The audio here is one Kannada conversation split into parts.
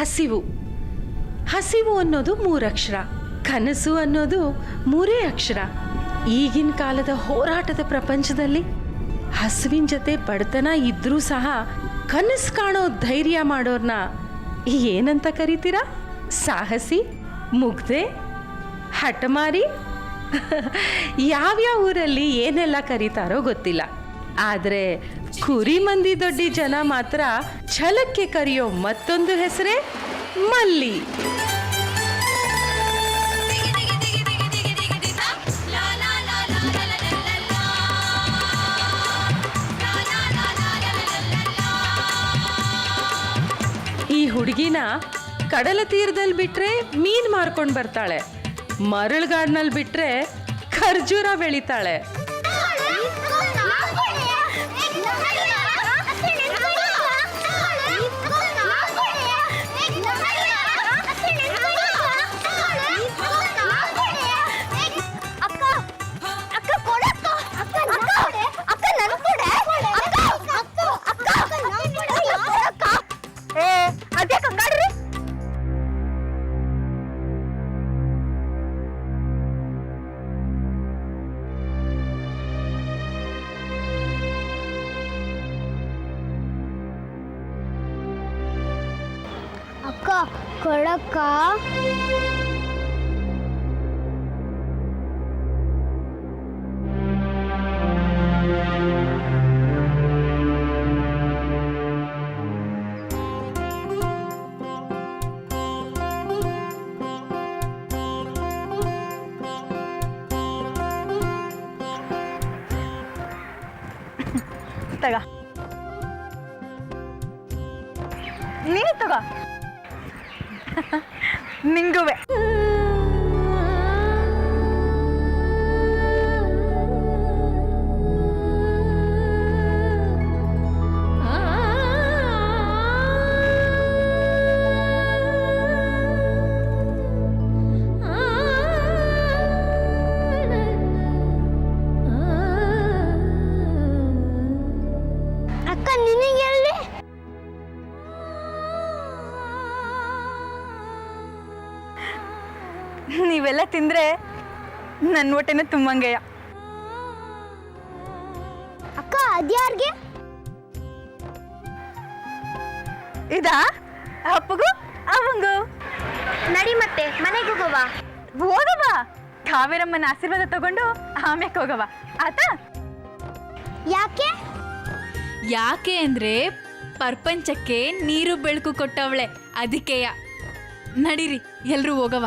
ಹಸಿವು. ಹಸಿವು ಅನ್ನೋದು 3 ಅಕ್ಷರ, ಕನಸು ಅನ್ನೋದು 3 ಅಕ್ಷರ. ಈಗಿನ ಕಾಲದ ಹೋರಾಟದ ಪ್ರಪಂಚದಲ್ಲಿ ಹಸುವಿನ ಜೊತೆ ಬಡತನ ಇದ್ರೂ ಸಹ ಕನಸು ಕಾಣೋ ಧೈರ್ಯ ಮಾಡೋರ್ನ ಏನಂತ ಕರಿತೀರಾ? ಸಾಹಸಿ, ಮುಗ್ಧೆ, ಹಠಮಾರಿ? ಯಾವ್ಯಾವ ಊರಲ್ಲಿ ಏನೆಲ್ಲ ಕರೀತಾರೋ ಗೊತ್ತಿಲ್ಲ. ಆದರೆ ಕುರಿ ಮಂದಿ ದೊಡ್ಡಿ ಜನ ಮಾತ್ರ ಛಲಕ್ಕೆ ಕರೆಯೋ ಮತ್ತೊಂದು ಹೆಸರೇ ಮಲ್ಲಿ. ಈ ಹುಡುಗಿನ ಕಡಲ ತೀರದಲ್ಲಿ ಬಿಟ್ರೆ ಮೀನ್ ಮಾರ್ಕೊಂಡು ಬರ್ತಾಳೆ, ಮರಳುಗಾಡಿನಲ್ಲಿ ಬಿಟ್ರೆ ಖರ್ಜೂರ ಬೆಳಿತಾಳೆ. ಅಕ್ಕ ಕೊಡಕ್ಕ. ತಗ ನೀನು ತಗ, ನಿಂಗುವೆ. ಅಕ್ಕ ನಿನಗೆಲ್ಲಿ? ನೀವೆಲ್ಲ ತಿಂದ್ರೆ ನನ್ನ ಹೊಟ್ಟೆನ ತುಂಬಂಗೆಯ. ಅಕ್ಕ ಅದ್ಯಾರ್ಗೆ? ಇದಾ ಅಪ್ಪಗೂ ಅವಂಗೂ. ನಡಿ ಮತ್ತೆ ಮನೆಗೆ ಹೋಗವ. ಹೋಗವ, ಕಾವೇರಮ್ಮನ ಆಶೀರ್ವಾದ ತಗೊಂಡು ಆಮ್ಯಾಕೆ ಹೋಗವ ಆತಾ? ಯಾಕೆ ಅಂದ್ರೆ ಪ್ರಪಂಚಕ್ಕೆ ನೀರು ಬೆಳಕು ಕೊಟ್ಟವಳೆ, ಅದಕ್ಕೆಯ. ನಡೀರಿ ಎಲ್ರೂ ಹೋಗವ.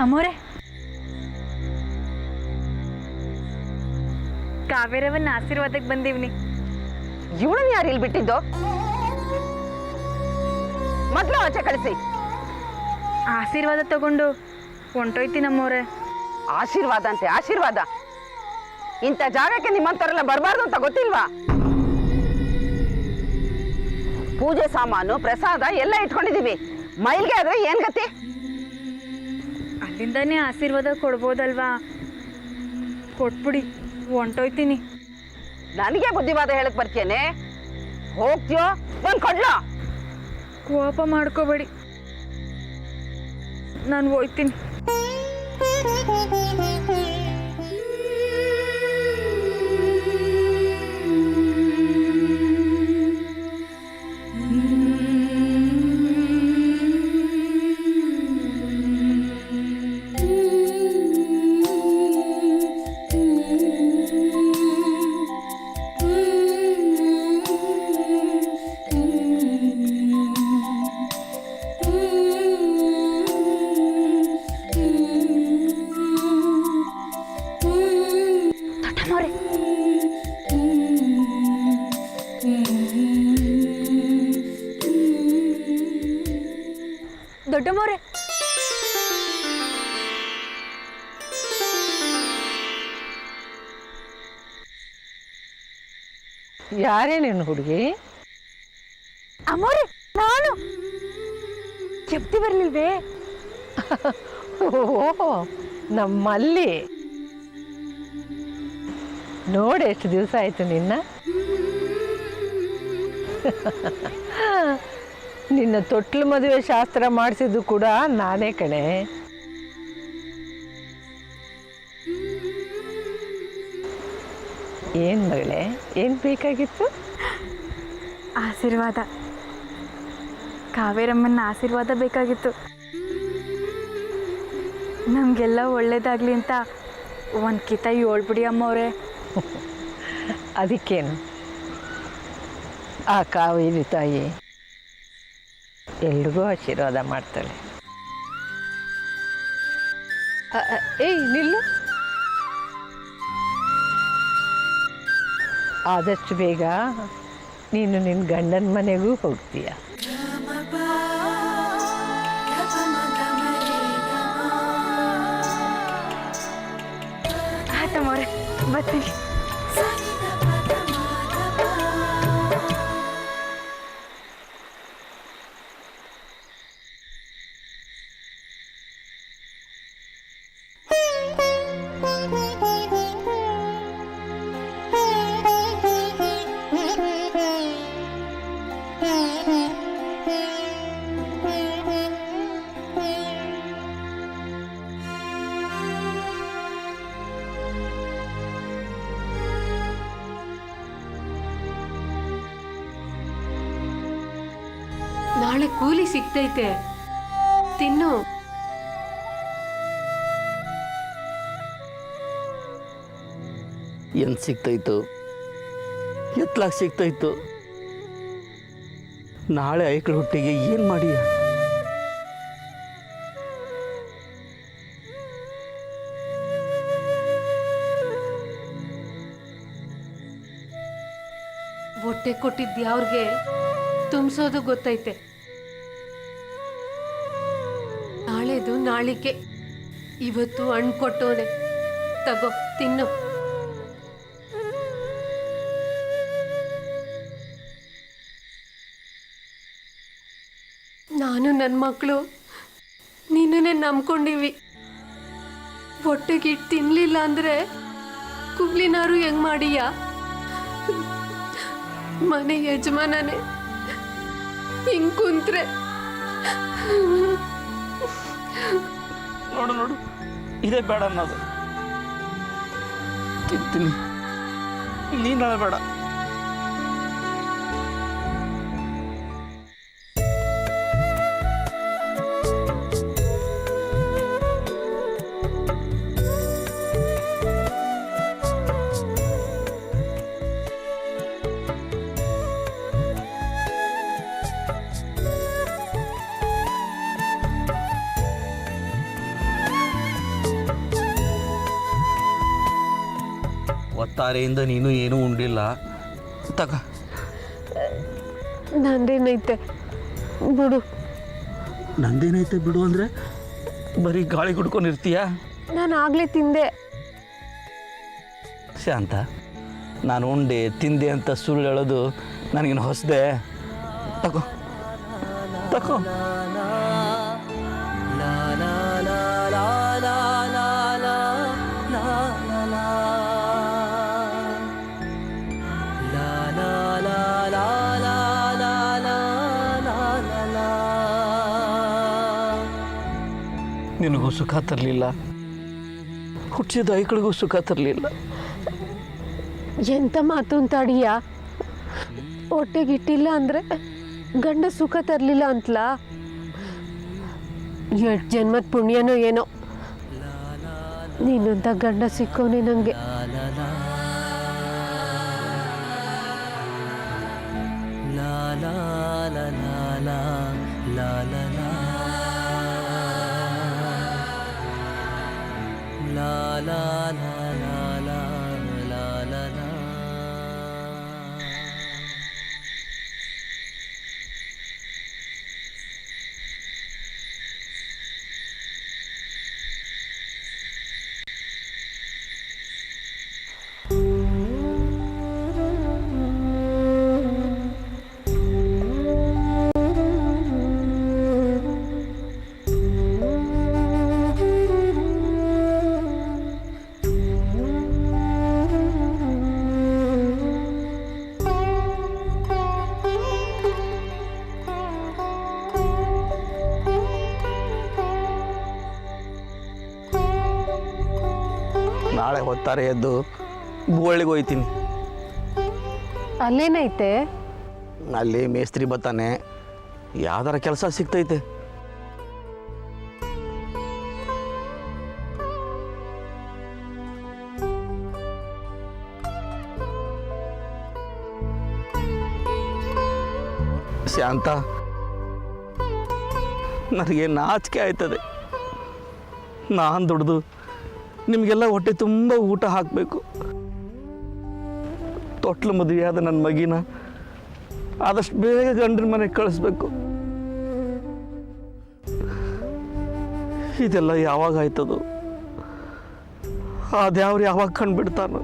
ಅಮ್ಮೋರೆ, ಕಾವೇರವನ್ನ ಆಶೀರ್ವಾದಕ್ಕೆ ಬಂದೀವ್ನಿ. ಇವಳನ್ನ ಯಾರು ಇಲ್ಲಿ ಬಿಟ್ಟಿದ್ದು? ಮೊದ್ಲು ಆಚೆ ಕಳಿಸಿ. ಆಶೀರ್ವಾದ ತಗೊಂಡು ಹೊಂಟೋಯ್ತೀನಮ್ಮೋರೆ. ಆಶೀರ್ವಾದ ಅಂತೆ ಆಶೀರ್ವಾದ? ಇಂಥ ಜಾಗಕ್ಕೆ ನಿಮ್ಮಂತವರೆಲ್ಲ ಬರಬಾರ್ದು ಅಂತ ಗೊತ್ತಿಲ್ವಾ? ಪೂಜೆ ಸಾಮಾನು ಪ್ರಸಾದ ಎಲ್ಲ ಇಟ್ಕೊಂಡಿದೀವಿ, ಮೈಲ್ಗೆ ಆದ್ರೆ ಏನ್ ಗತಿ? ಅಲ್ಲಿಂದಾನೇ ಆಶೀರ್ವಾದ ಕೊಡ್ಬೋದಲ್ವಾ? ಕೊಟ್ಬಿಡಿ, ಹೊಂಟೋಯ್ತೀನಿ. ನನಗೆ ಬುದ್ಧಿವಾದ ಹೇಳಕ್ ಬರ್ತೀಯೇನೆ? ಹೋಗ್ತೀಯೋ ಒಂದ್ ಕೊಡ್ಲೋ? ಕೋಪ ಮಾಡ್ಕೋಬೇಡಿ, ನಾನು ಹೋಯ್ತೀನಿ. ಯಾರೇ ನೀನು ಹುಡುಗಿ? ಅಮ್ಮೋರೆ ನಾನು ಕೆಪ್ತಿ ಬರ್ಲಿಲ್ವೇ? ಓಹೋ, ನಮ್ಮಲ್ಲಿ ನೋಡಿ ಎಷ್ಟು ದಿವಸ ಆಯ್ತು ನಿನ್ನ. ನಿನ್ನ ತೊಟ್ಲು ಮದುವೆ ಶಾಸ್ತ್ರ ಮಾಡಿಸಿದ್ದು ಕೂಡ ನಾನೇ ಕಣೆ. ಏನು ಮಗಳೇ, ಏನು ಬೇಕಾಗಿತ್ತು? ಆಶೀರ್ವಾದ, ಕಾವೇರಮ್ಮನ ಆಶೀರ್ವಾದ ಬೇಕಾಗಿತ್ತು. ನಮಗೆಲ್ಲ ಒಳ್ಳೇದಾಗ್ಲಿ ಅಂತ ಒಂದು ಕಿತ ಹೇಳ್ಬಿಡಿ ಅಮ್ಮವ್ರೆ. ಅದಕ್ಕೇನು, ಆ ಕಾವೇರಿ ತಾಯಿ ಎಲ್ರಿಗೂ ಆಶೀರ್ವಾದ ಮಾಡ್ತಾಳೆ. ಏಯ್ ನಿಲ್ಲು, ಆದಷ್ಟು ಬೇಗ ನೀನು ನಿನ್ನ ಗಂಡನ ಮನೆಗೂ ಹೋಗ್ತೀಯ. ಆಯ್ತಮ್ಮವ್ರೆ, ಬರ್ತೀನಿ. ನಾಳೆ ಕೂಲಿ ಸಿಗ್ತೈತೆ, ತಿನ್ನು. ಏನು ಸಿಗ್ತೈತು, ಎತ್ಲಾಗ ಸಿಗ್ತೈತು. ನಾಳೆ ಐಕ್ಳ ಹುಟ್ಟಿಗೆ ಏನು ಮಾಡಿಯ? ಹೊಟ್ಟೆ ಕೊಟ್ಟಿದ್ದ ಅವ್ರಿಗೆ ತುಂಬಿಸೋದು ಗೊತ್ತೈತೆ. ನಾಳೆದು ನಾಳಿಕೆ, ಇವತ್ತು ಹಣ್ಣು ಕೊಟ್ಟೋನೆ, ತಗೋ ತಿನ್ನು. ನಾನು ನನ್ನ ಮಕ್ಕಳು ನಿನ್ನನ್ನೇ ನಂಬ್ಕೊಂಡಿವಿ. ಹೊಟ್ಟೆಗಿಟ್ಟು ತಿನ್ಲಿಲ್ಲ ಅಂದ್ರೆ ಕುಗ್ಲಿನಾರು ಹೆಂಗ್ ಮಾಡೀಯ? ಮನೆ ಯಜಮಾನನೇ ಹಿಂಗ್ ಕುಂತ್ರೆ ನೋಡು ನೋಡು, ಇದೇ ಬೇಡ ಅನ್ನೋದು. ತಿಂತೀನಿ, ನೀನು ಬೇಡ. ಒತ್ತಾರೆಯಿಂದ ನೀನು ಏನೂ ಉಂಡಿಲ್ಲ, ತಗ. ನಂದೇನೈತೆ ಬಿಡು. ನಂದೇನೈತೆ ಬಿಡು ಅಂದರೆ ಬರೀ ಗಾಳಿ ಕುಡ್ಕೊಂಡಿರ್ತೀಯ? ನಾನು ಆಗ್ಲೇ ತಿಂದೆ. ಶಾಂತ, ನಾನು ಉಂಡೆ ತಿಂದೆ ಅಂತ ಸುಳ್ಳು ಹೇಳೋದು ನನಗೇನು ಹೊಸದೆ? ತಗೋ ತಗೋ. ನಿನಗೂ ಸುಖ ತರಲಿಲ್ಲ, ಹುಟ್ಟಿದ ಐಕ್ಳಿಗೂ ಸುಖ ತರಲಿಲ್ಲ. ಎಂತ ಮಾತು ಅಂತಾಡಿಯ? ಹೊಟ್ಟೆಗಿಟ್ಟಿಲ್ಲ ಅಂದ್ರೆ ಗಂಡ ಸುಖ ತರಲಿಲ್ಲ ಅಂತಲ? ಎಷ್ಟು ಜನ್ಮದ ಪುಣ್ಯನೋ ಏನೋ ನೀನಂತ ಗಂಡ ಸಿಕ್ಕೋನೆ ನಂಗೆ. ನಾಳೆ ಹೊತ್ತಾರೆ ಎದ್ದು ಬೋಳಿಗೆ ಹೋಯ್ತೀನಿ. ಅಲ್ಲೇನೈತೆ? ಅಲ್ಲಿ ಮೇಸ್ತ್ರಿ ಬತ್ತಾನೆ, ಯಾವ್ದಾರ ಕೆಲಸ ಸಿಗ್ತೈತೆ. ಶಾಂತ, ನನಗೆ ನಾಚಿಕೆ ಆಯ್ತದೆ. ನಾನು ದುಡ್ದು ನಿಮಗೆಲ್ಲ ಹೊಟ್ಟೆ ತುಂಬ ಊಟ ಹಾಕಬೇಕು. ತೊಟ್ಲು ಮದುವೆಯಾದ ನನ್ನ ಮಗಿನ ಆದಷ್ಟು ಬೇಗ ಗಂಡನ ಮನೆಗೆ ಕಳಿಸ್ಬೇಕು. ಇದೆಲ್ಲ ಯಾವಾಗ ಆಯ್ತದು? ಆ ದೇವ್ರು ಯಾವಾಗ ಕಂಡುಬಿಡ್ತಾನೋ?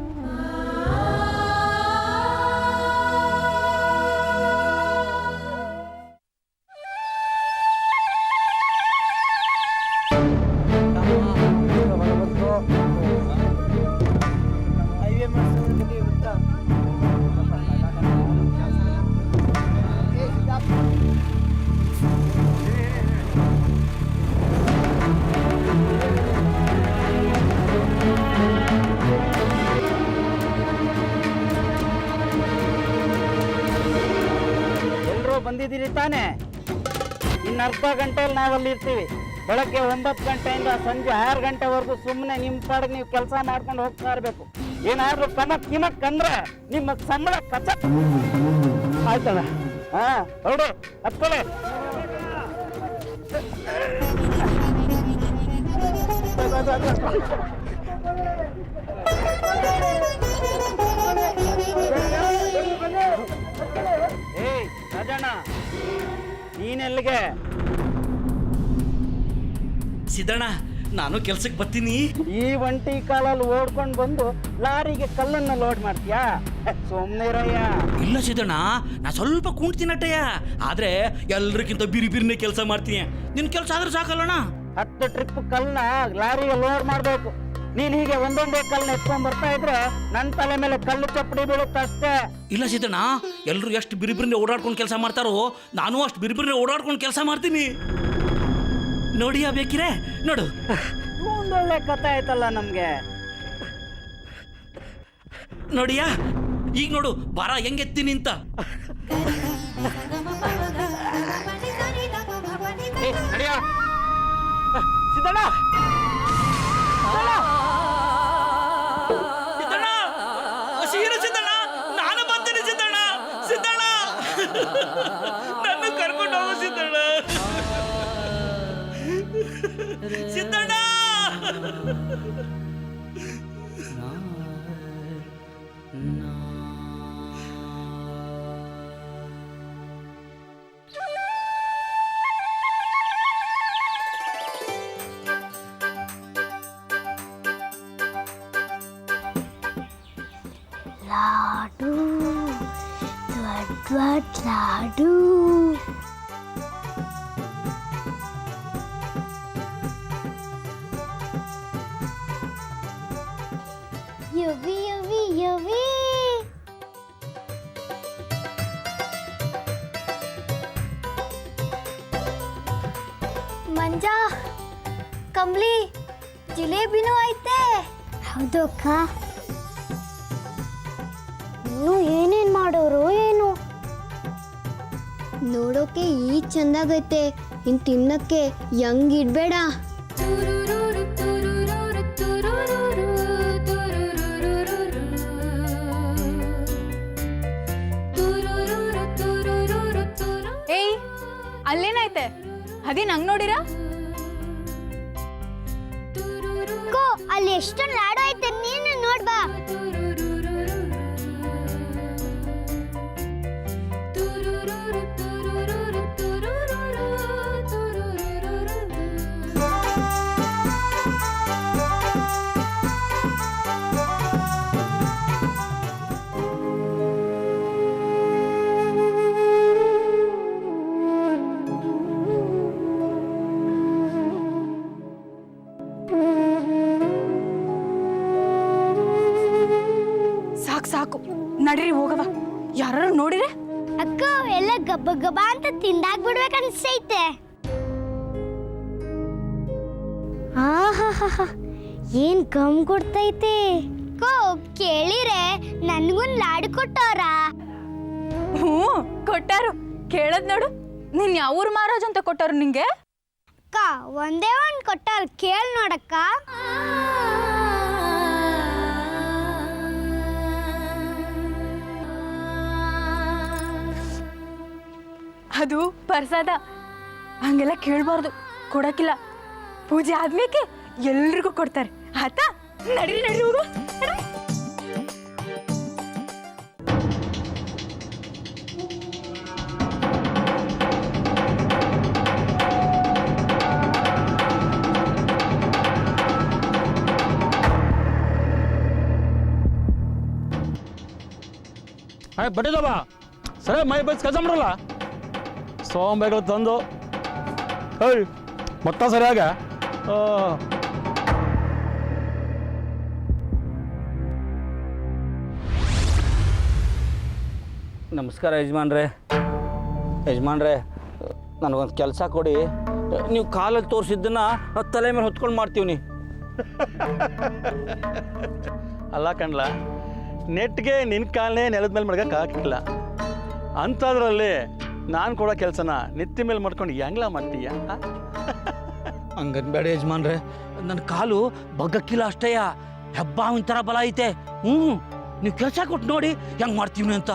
ಬಂದಿದ್ದೀರಿ ತಾನೇ? ಇನ್ನು ಅರ್ಧ ಗಂಟೆಯಲ್ಲಿ ನಾವಲ್ಲಿ ಇರ್ತೀವಿ. ಬೆಳಗ್ಗೆ 9 ಗಂಟೆಯಿಂದ ಸಂಜೆ 6 ಗಂಟೆವರೆಗೂ ಸುಮ್ಮನೆ ನಿಮ್ಮ ಪಾಡಿಗೆ ನೀವು ಕೆಲಸ ಮಾಡ್ಕೊಂಡು ಹೋಗ್ತಾ ಇರಬೇಕು. ಏನಾದ್ರೂ ಕಿಮಕ್ ಅಂದ್ರೆ ನಿಮ್ಮ ಸಂಬಳ ಕಚ ಆಯ್ತಲ್ಲ. ಹಾ ಹೊರಡು, ಹತ್ಕೊಳ್ಳಿ. ಏಯ್ ರಾಜಣ್ಣ, ನೀನೆಲ್ಲಿಗೆ? ಸಿದ್ದಣ್ಣ, ನಾನು ಕೆಲ್ಸಕ್ಕೆ ಬರ್ತೀನಿ. ಈ ಒಂಟಿ ಕಾಲಲ್ಲಿ ಓಡ್ಕೊಂಡು ಬಂದು ಲಾರಿಗೆ ಕಲ್ಲನ್ನು ಲೋಡ್ ಮಾಡ್ತೀಯಾ? ಸುಮ್ಮನಿರಯ್ಯ. ಇಲ್ಲ ಸಿದ್ದಣ್ಣ, ನಾ ಸ್ವಲ್ಪ ಕುಂಟ್ತೀನಟ್ಟಯ್ಯ, ಆದ್ರೆ ಎಲ್ರಿಗಿಂತ ಬಿರಿಬಿರಿನೇ ಕೆಲಸ ಮಾಡ್ತೀನಿ. ನಿನ್ ಕೆಲಸ ಆದ್ರೆ ಸಾಕಲ್ಲಣ್ಣ. 10 ಟ್ರಿಪ್ ಕಲ್ಲನ್ನ ಲಾರಿಗೆ ಲೋಡ್ ಮಾಡ್ಬೇಕು. ನೀನ್ ಹೀಗೆ ಒಂದೊಂದೇ ಕಲ್ಲನ್ನ ಎತ್ಕೊಂಡ್ ಬರ್ತಾ ಇದ್ರೆ ನನ್ನ ತಲೆ ಮೇಲೆ ಕಲ್ಲು ಚಪ್ಪಡಿ ಬೀಳುತ್ತೆ ಅಷ್ಟೇ. ಇಲ್ಲ ಸಿದ್ದಣ್ಣ, ಎಲ್ರು ಎಷ್ಟು ಬಿರಿಬಿರಿನೇ ಓಡಾಡ್ಕೊಂಡು ಕೆಲಸ ಮಾಡ್ತಾರೋ ನಾನು ಅಷ್ಟು ಬಿರಿಬಿರಿನೇ ಓಡಾಡ್ಕೊಂಡು ಕೆಲಸ ಮಾಡ್ತೀನಿ. ನೋಡಿಯಾ ಬೇಕಿರೆ? ನೋಡು, ಒಂದೊಳ್ಳೆ ಕಥೆ ಆಯ್ತಲ್ಲ ನಮ್ಗೆ. ನೋಡಿಯಾ ಈಗ ನೋಡು ಬರ ಹೆಂಗೆತ್ತೀನಿ ಅಂತ. ಸಿದ್ದಣ್ಣ, ಸಿದ್ದಣ್ಣ, ಸೀರೆ ಸಿದ್ದಣ್ಣ, ನಾನು ಬರ್ತೀನಿ ಸಿದ್ದಣ್ಣ. ಸಿದ್ದಣ್ಣ, ನನ್ನ ಕರ್ಕೊಂಡು ಹೋಗು ಸಿದ್ದಣ್ಣ. ಸಿದ್ದಣ್ಣ, ಲಾಡು ದೊಡ್ಡ ಲಾಡು. ಯವಿ ಯವಿ ಯವಿ. ಮಂಜಾ, ಕಂಬ್ಲಿ, ಜಿಲೇಬಿನೂ ಐತೆ. ಹೌದು ಅಕ್ಕ. ಇನ್ನು ಏನೇನ್ ಮಾಡೋರು ಏನು? ನೋಡೋಕೆ ಈ ಚಂದಾಗೈತೆ, ಇನ್ ತಿನ್ನಕ್ಕೆ ಯಂಗ್ ಇಡ್ಬೇಡ. ಏಯ್, ಅಲ್ಲೇನಾಯ್ತೆ? ಅದೇ ನಂಗೆ ನೋಡಿರ? ಅಲ್ಲಿ ಎಷ್ಟೊಂದು ಲಾಡು ಐತೆ, ನೀನು ನೋಡ್ಬಾ. ಸಾಕು, ನಡ್ರಿ ಹೋಗವ. ಯಾರು ನೋಡಿರೆ? ಅಕ್ಕ, ಎಲ್ಲ ಗಬ್ಬ ಗಬ್ಬ ಅಂತ ತಿಂದಾಗ್ಬಿಡ್ಬೇಕನ್ಸೈತೆ. ಆಹಾಹಾ, ಏನ್ ಗಮ್ ಕೊಡ್ತೈತೆ ಕೋ ಕೇಳಿರೆ ನನ್ಗೊಂದ್ ಲಾಡು ಕೊಟ್ಟವ್ರ ಹ್ಞೂ ಕೊಟ್ಟಾರು ಕೇಳದ್ ನೋಡು ನೀನ್ ಯಾವ ಊರ್ ಮಹಾರಾಜ್ ಅಂತ ಕೊಟ್ಟಾರು ನಿಂಗೆ ಅಕ್ಕ ಒಂದೇ ಒಂದ್ ಕೊಟ್ಟಾರ ಕೇಳ್ ನೋಡಕ್ಕ ಅದು ಪ್ರಸಾದ ಹಂಗೆಲ್ಲ ಕೇಳಬಾರ್ದು ಕೊಡಕ್ಕಿಲ್ಲ ಪೂಜೆ ಆದ್ಮೇಲೆ ಎಲ್ರಿಗೂ ಕೊಡ್ತಾರೆ ಆತಾ ನಡೀರಿ ನಡೀರಿ ಹೋಗು ನಡೀರಿ. ಬಟ್ಟಿದವ ಸರಿ ಮೈ ಬೈಸ್ ಕೆಲಸ ಮಾಡಲ್ಲ ಸೋಂಬೇಗಳು ತಂದು ಹೇಯ್ ಮೊತ್ತ ಸರಿಯಾಗ ನಮಸ್ಕಾರ ಯಜಮಾನ್ರೆ. ಯಜಮಾನ್ರೆ, ನನಗೊಂದು ಕೆಲಸ ಕೊಡಿ. ನೀವು ಕಾಲಲ್ಲಿ ತೋರಿಸಿದ್ದನ್ನು ತಲೆ ಮೇಲೆ ಹೊತ್ಕೊಂಡು ಮಾಡ್ತೀವಿ. ಅಲ್ಲ ಕಣ್ಲ, ನೆಟ್ಗೆ ನಿನ್ನ ಕಾಲನೇ ನೆಲದ ಮೇಲೆ ಮಡ್ಗಕ್ಕೆ ಹಾಕಿಲ್ಲ ಅಂಥದ್ರಲ್ಲಿ ನಾನು ಕೊಡೋ ಕೆಲಸನ ನೆತ್ತಿ ಮೇಲೆ ಮಾಡ್ಕೊಂಡು ಹೆಂಗ್ಲ ಮಾಡ್ತೀಯ? ಹಂಗನ್ಬೇಡ ಯಜಮಾನ್ರೆ, ನನ್ನ ಕಾಲು ಬಗ್ಗಕ್ಕಿಲ್ಲ ಅಷ್ಟೇಯ, ಹೆಬ್ಬಾವಿನ ಥರ ಬಲ ಐತೆ. ನೀವು ಕೆಲಸ ಕೊಟ್ಟು ನೋಡಿ ಹೆಂಗೆ ಮಾಡ್ತೀವಿ ಅಂತ.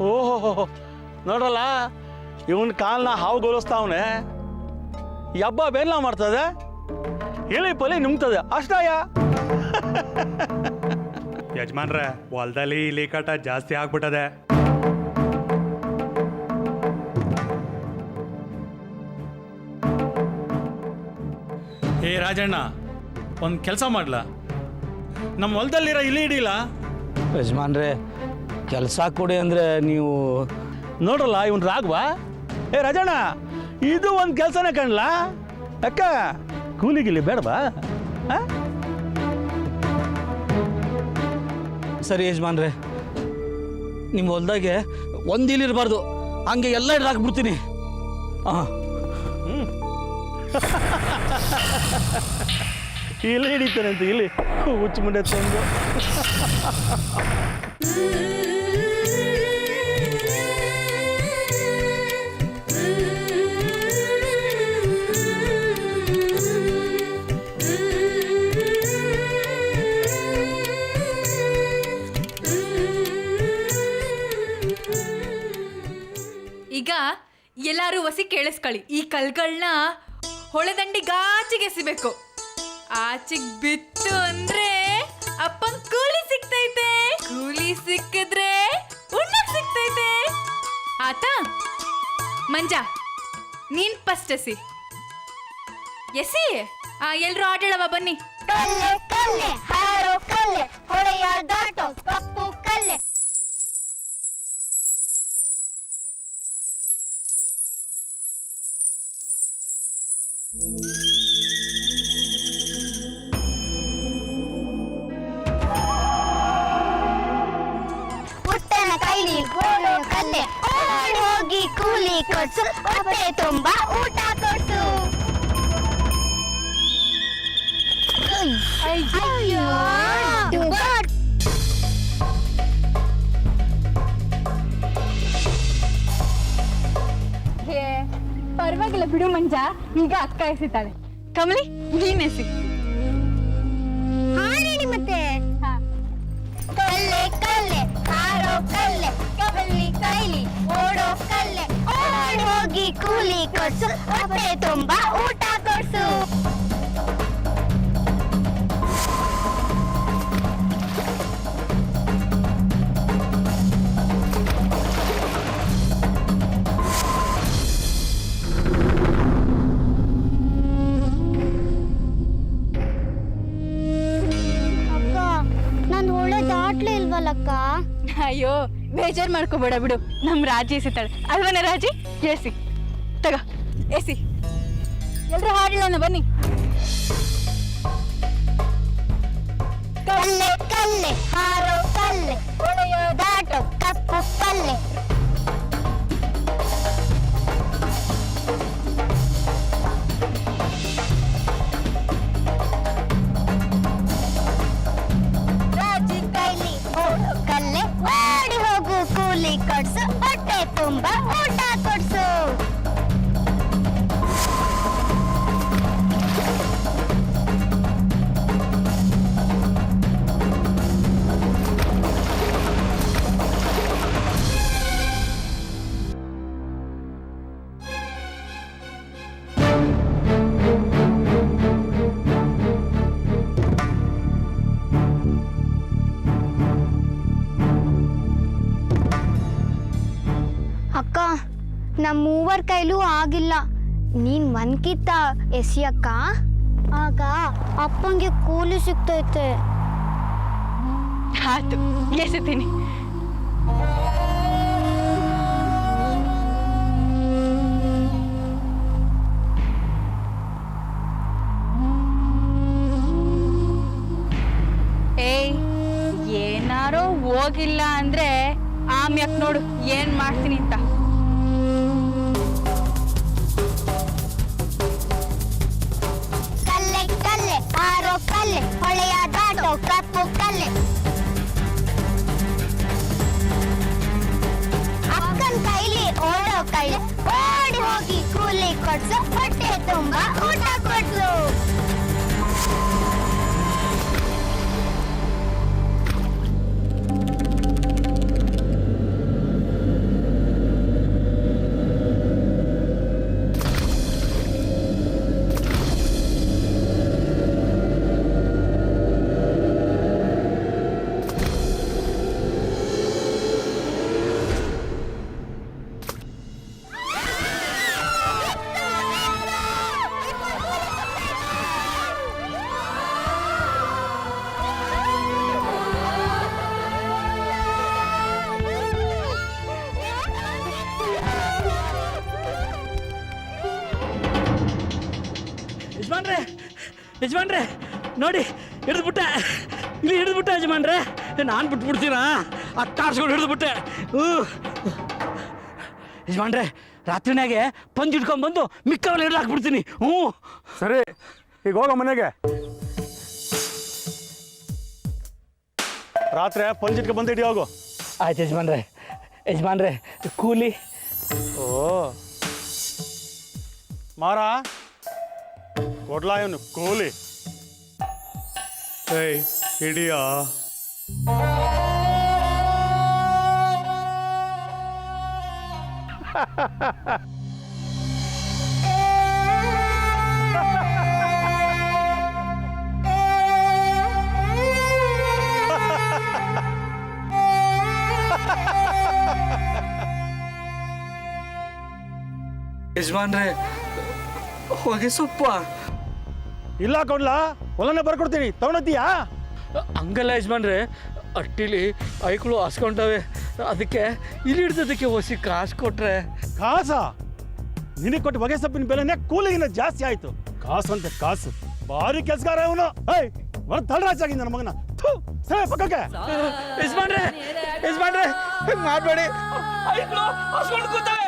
ಓಹೋ ನೋಡ್ರಲ್ಲ, ಇವನ್ ಕಾಲನ್ನ ಹಾವು ಗೋಲಿಸ್ತಾವನೆ, ಹಬ್ಬ ಬೇಲ್ಲ ಮಾಡ್ತದೆ, ಇಳಿ ಪಲಿ ನುಂಗ್ತದೆ ಅಷ್ಟಯ್ಯ. ಯಜಮಾನ್ರೆ, ಹೊಲದಲ್ಲಿ ಇಲಿ ಕಾಟ ಜಾಸ್ತಿ ಆಗ್ಬಿಟ್ಟದೆ. ಏ ರಾಜಣ್ಣ, ಒಂದು ಕೆಲಸ ಮಾಡ್ಲಾ, ನಮ್ಮ ಹೊಲದಲ್ಲಿರೋ ಇಲಿ ಹಿಡಿಲ್ಲ. ಯಜಮಾನ್ರೆ, ಕೆಲಸ ಕೊಡಿ ಅಂದರೆ ನೀವು ನೋಡ್ರಲ್ಲ ಇವನ್ ರಾಘವ. ಏ ರಾಜಣ್ಣ, ಇದು ಒಂದು ಕೆಲಸನೇ ಕಣ್ಲ, ಅಕ್ಕ ಕೂಲಿಗಿಲ್ಲಿ ಬೇಡವಾ? ಸರಿ ಯಜಮಾನ್ರೆ, ನಿಮ್ಮ ಹೊಲ್ದಾಗೆ ಒಂದು ಇಲಿ ಇರಬಾರ್ದು, ಹಂಗೆ ಎಲ್ಲ ಹಿಡ್ದಾಕ್ಬಿಡ್ತೀನಿ. ಹಾಂ, ಇಲ್ಲಿ ಹಿಡಿತಾನೆ ಅಂತ ಇಲ್ಲಿ ಹುಚ್ಚು ಮುಂಡೆ ತಂದು. ಈಗ ಎಲ್ಲಾರು ಒಸಿ ಕೇಳಿಸ್ಕೊಳ್ಳಿ, ಈ ಕಲ್ಗಳನ್ನ ಹೊಳೆದಂಡಿಗಾಚಿಗೆ ಎಸಿಬೇಕು. ಆಚಿಗೆ ಬಿತ್ತು ಅಂದ್ರೆ ಅಪ್ಪನ್ ಕೂಲಿ ಸಿಕ್ತೈತೆ, ಕೂಲಿ ಸಿಕ್ಕಿದ್ರೆ ಉಣ್ಣಕ್ ಸಿಕ್ತೈತೆ. ಆತಾ ಮಂಜ, ನೀನ್ ಫಸ್ಟ್ ಎಸಿ. ಎಲ್ರು ಆಟಾಡವ ಬನ್ನಿ. ಕಲ್ಲೆ ಕಲ್ಲೆ ಹಾರೋ ಕಲ್ಲೆ ಹೊಳೆಯ ದಾಟೋ ಕಪ್ಪು ಕಲ್ಲೆ. ಪುಟ್ಟನ ಕೈಲಿ ಹೋಳೋ ಕಲ್ಲೆ ಓಡಿ ಹೋಗಿ ಕೂಲಿ ಕೊಡ್ಸು, ಹೊಟ್ಟೆ ತುಂಬಾ ಊಟ ಕೊಡ್ಸು. ಅಯ್ಯೋ ಪರವಾಗಿಲ್ಲ ಬಿಡು ಮಂಜ, ಈಗ ಅಕ್ಕ ಎಸಿತಾಳೆ. ಕಮಲಿ ನೀನ್ ಎಸಿ. ಹಾಡಿ ಮತ್ತೆ ಕಲ್ಲೆ ಕಲ್ಲೆ ಹಾರೋ ಕಲ್ಲೆ ಕಬಲ್ಲಿ ಕೈಲಿ ಓಡೋ ಕಲ್ಲೆ ಓಡಿ ಹೋಗಿ ಕೂಲಿ ಕೊಡ್ಸು, ಹೊಟ್ಟೆ ತುಂಬಾ ಊಟ ಕೊಡ್ಸು. ನಾನು ಹೊಳೆ ದಾಟ್ಲೇ ಇಲ್ವಲ್ಲಕ್ಕ. ಅಯ್ಯೋ ಬೇಜಾರ್ ಮಾಡ್ಕೋಬೇಡ ಬಿಡು, ನಮ್ ರಾಜಿ ಎಸಿತಾಳೆ ಅಲ್ವನ ರಾಜಿ? ಎಸಿ ತಗ ಎಸಿ. ಎಲ್ರು ಹಾಡೋಣ ಬನ್ನಿ. ಕಲ್ಲೆ ಕಲ್ಲೆ ಹಾರೋ ಕಲ್ಲೆ ಹೊಳೆಯೋ ದಾಟೋ ಕಪ್ಪು ಕಲ್ಲೆ. ತುಂಬಾ ಊಟ ಕೊಡ್ಸು. ಅಕ್ಕ, ನಮ್ಮ ಮೂವರ್ ಕೈಲೂ ಆಗಿಲ್ಲ. ನೀನ್ ಒಂದ್ಕಿತ್ತ ಎಸಿಯಕ್ಕ, ಆಗ ಅಪ್ಪಂಗೆ ಕೂಲಿ ಸಿಗ್ತೈತೆ. ಆಯ್ತು, ಎಸಿತೀನಿ. ಏಯ್, ಏನಾರೋ ಹೋಗಿಲ್ಲ ಅಂದ್ರೆ ಆಮ್ಯಾಕ್ ನೋಡು ಏನ್ ಮಾಡ್ತೀನಿ ಅಂತ. ಕಲ್ಲೆ ಕಲ್ಲೆ ಆರೋ ಕಲ್ಲೆ, ಹೊಳೆಯ ದಾಟೋ ಕಪ್ಪು ಕಲ್ಲೆ. ಅಕ್ಕನ್ ಕೈಲಿ ಓಡೋ ಕೈಲೆ, ಓಡಿ ಹೋಗಿ ಕೂಲಿ ಕೊಡ್ಸು, ಹೊಟ್ಟೆ ತುಂಬಾ ಊಟ ಕೊಡ್ಸು. ಯಜಮಾನ್ರೆ, ಯಜಮಾನ್ರೆ ನೋಡಿ, ಹಿಡಿದ್ಬಿಟ್ಟೆ, ಇಲ್ಲಿ ಹಿಡಿದ್ಬಿಟ್ಟೆ ಯಜಮಾನ್ರೆ. ನಾನು ಬಿಟ್ಬಿಡ್ತೀನಾ? ಅತ್ತಾಡ್ಸ್ಕೊಂಡು ಹಿಡಿದ್ಬಿಟ್ಟೆ. ಯಜಮಾನ್ರೆ, ರಾತ್ರಿನಾಗೆ ಪಂಜ್ ಹಿಡ್ಕೊಂಡ್ಬಂದು ಮಿಕ್ಕವಲ್ಲಿ ಹಿಡ್ಲಾಕ್ಬಿಡ್ತೀನಿ. ಸರಿ, ಈಗ ಹೋಗೋ ಮನೆಗೆ. ರಾತ್ರಿ ಪಂಜಿಟ್ಗೆ ಬಂದು ಹಿಡಿ ಹೋಗು. ಆಯ್ತು ಯಜಮಾನ್ರೆ. ಯಜಮಾನ್ರೆ, ಕೂಲಿ? ಓ ಮಾರ ಕೊಡ್ಲಾ ಇವನು ಕೂಲಿ. ಏಯ್ ಹಿಡಿಯೋ. ಯಜಮಾನ್ರೆ, ಹೊಗೆ ಸೊಪ್ಪ? ಇಲ್ಲ ಕೊಡ್ಲಾ, ಹೊಲನೇ ಬರ್ಕೊಡ್ತೀನಿ, ತಗೊಂಡೋತೀಯಾ? ಹಂಗಲ್ಲ ಯಜಮಾನ್ರೆ, ಅಟ್ಟಿಲಿ ಐಕ್ಳು ಹಸ್ಕೊಂಡವೆ, ಅದಕ್ಕೆ ಇಲ್ಲಿ ಹಿಡ್ದದಕ್ಕೆ ಹೊಸಿ ಕಾಸು ಕೊಟ್ರೆ. ಕಾಸ? ನಿನಗೆ ಕೊಟ್ಟು ಹೊಗೆ ಸೊಪ್ಪಿನ ಬೆಲೆನೇ ಕೂಲಿಗಿನ ಜಾಸ್ತಿ ಆಯ್ತು. ಕಾಸು ಅಂತ ಕಾಸು, ಭಾರಿ ಕೆಲ್ಸಗಾರ ಇವನು. ಏಯ್, ಒಂದು ತಳರಾಜಾಗಿ ನನ್ನ ಮಗನ. ಸರಿ ಪಕ್ಕಕ್ಕೆ. ಯಜಮಾನ್ರೆ, ಯಜಮಾನ್ರೆ, ಮಾಡಬೇಡಿ, ಐಕ್ಳು ಹಸ್ಕೊಂಡು ಕೂತವೆ.